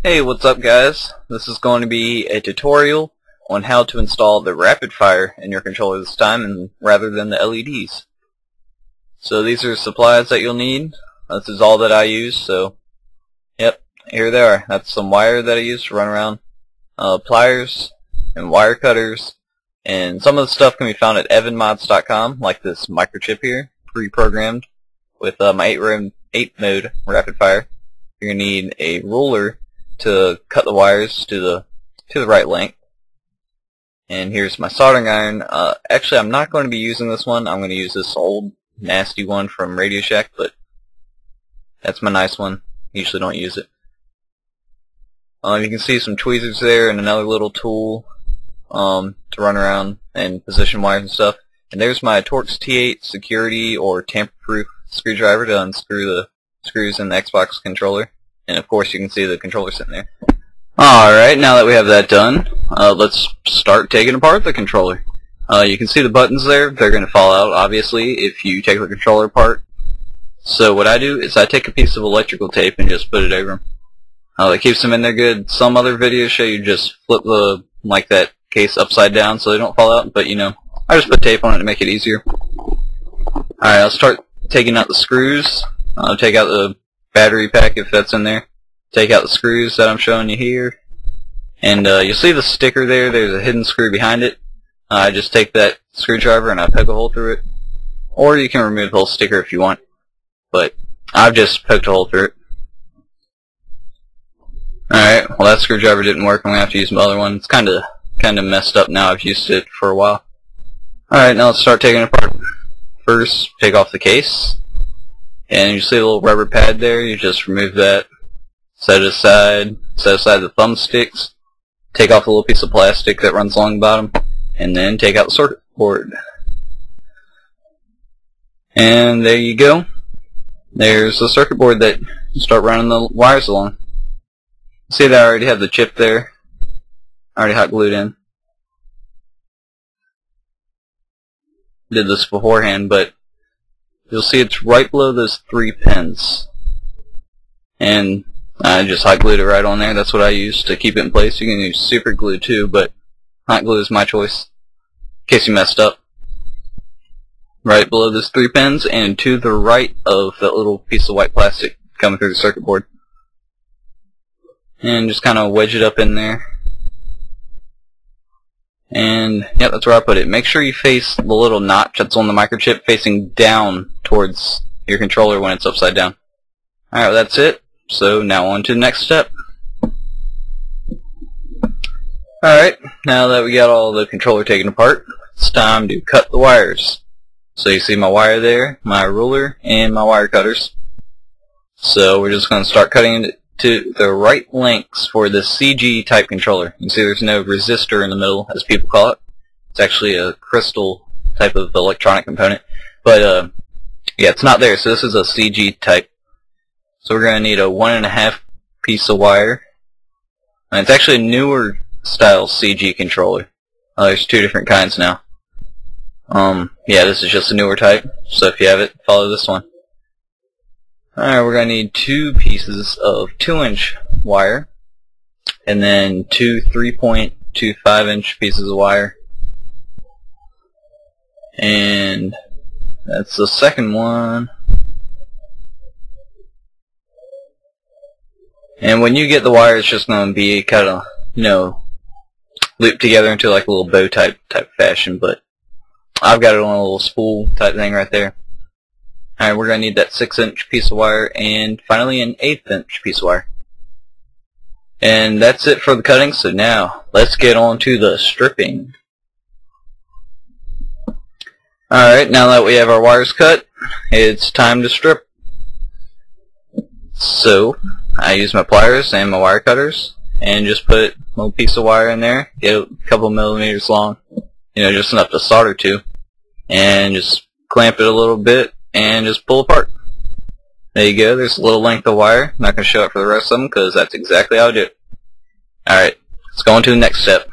Hey, what's up guys? This is going to be a tutorial on how to install the rapid fire in your controller this time and rather than the LEDs. So these are supplies that you'll need. This is all that I use, so yep, here they are. That's some wire that I use to run around, pliers and wire cutters, and some of the stuff can be found at EvanMods.com, like this microchip here, pre-programmed with my 8-mode rapid fire. You're going to need a ruler to cut the wires to the right length. And here's my soldering iron. Actually, I'm not going to be using this one. I'm going to use this old nasty one from Radio Shack, but that's my nice one. Usually don't use it. You can see some tweezers there and another little tool to run around and position wires and stuff. And there's my Torx T8 security or tamper-proof screwdriver to unscrew the screws in the Xbox controller. And of course you can see the controller sitting there. Alright, now that we have that done, let's start taking apart the controller. You can see the buttons there. They're going to fall out, obviously, if you take the controller apart. So what I do is I take a piece of electrical tape and just put it over them. That keeps them in there good. Some other videos show you just flip that case upside down so they don't fall out, but you know, I just put tape on it to make it easier. Alright, I'll start taking out the screws. I'll take out the battery pack if that's in there. Take out the screws that I'm showing you here. And you'll see the sticker there. There's a hidden screw behind it. I just take that screwdriver and I poke a hole through it. Or you can remove the whole sticker if you want. But I've just poked a hole through it. Alright, well that screwdriver didn't work. I'm going to have to use my other one. It's kind of messed up now. I've used it for a while. Alright, now let's start taking it apart. First, take off the case. And you see the little rubber pad there, you just remove that, set aside the thumbsticks, take off a little piece of plastic that runs along the bottom, and then take out the circuit board. And there you go. There's the circuit board that you start running the wires along. See that I already have the chip there, already hot glued in. Did this beforehand, but you'll see it's right below those 3 pins. And I just hot glued it right on there. That's what I use to keep it in place. You can use super glue too, but hot glue is my choice in case you messed up. Right below those 3 pins and to the right of that little piece of white plastic coming through the circuit board. And just kind of wedge it up in there. And yep, that's where I put it. Make sure you face the little notch that's on the microchip facing down towards your controller when it's upside down. Alright, well, that's it. So now on to the next step. Alright, now that we got all the controller taken apart, it's time to cut the wires. So you see my wire there, my ruler, and my wire cutters. So we're just going to start cutting it to the right lengths for the CG type controller. You can see there's no resistor in the middle, as people call it. It's actually a crystal type of electronic component. But yeah, it's not there, so this is a CG type. So we're going to need a 1.5 piece of wire. And it's actually a newer style CG controller. There's 2 different kinds now. Yeah, this is just a newer type, so if you have it, follow this one. Alright, we're going to need 2 pieces of 2-inch wire, and then 2 3.25-inch pieces of wire. And that's the second one. And when you get the wire, it's just going to be kind of, you know, looped together into like a little bow type fashion, but I've got it on a little spool type thing right there. Alright, we're going to need that 6-inch piece of wire and finally an 1/8-inch piece of wire. And that's it for the cutting, so now let's get on to the stripping. Alright, now that we have our wires cut, it's time to strip. So, I use my pliers and my wire cutters and just put a little piece of wire in there, get a couple millimeters long, you know, just enough to solder to, and just clamp it a little bit and just pull apart. There you go, there's a little length of wire. I'm not going to show it for the rest of them because that's exactly how I do it. Alright, let's go on to the next step.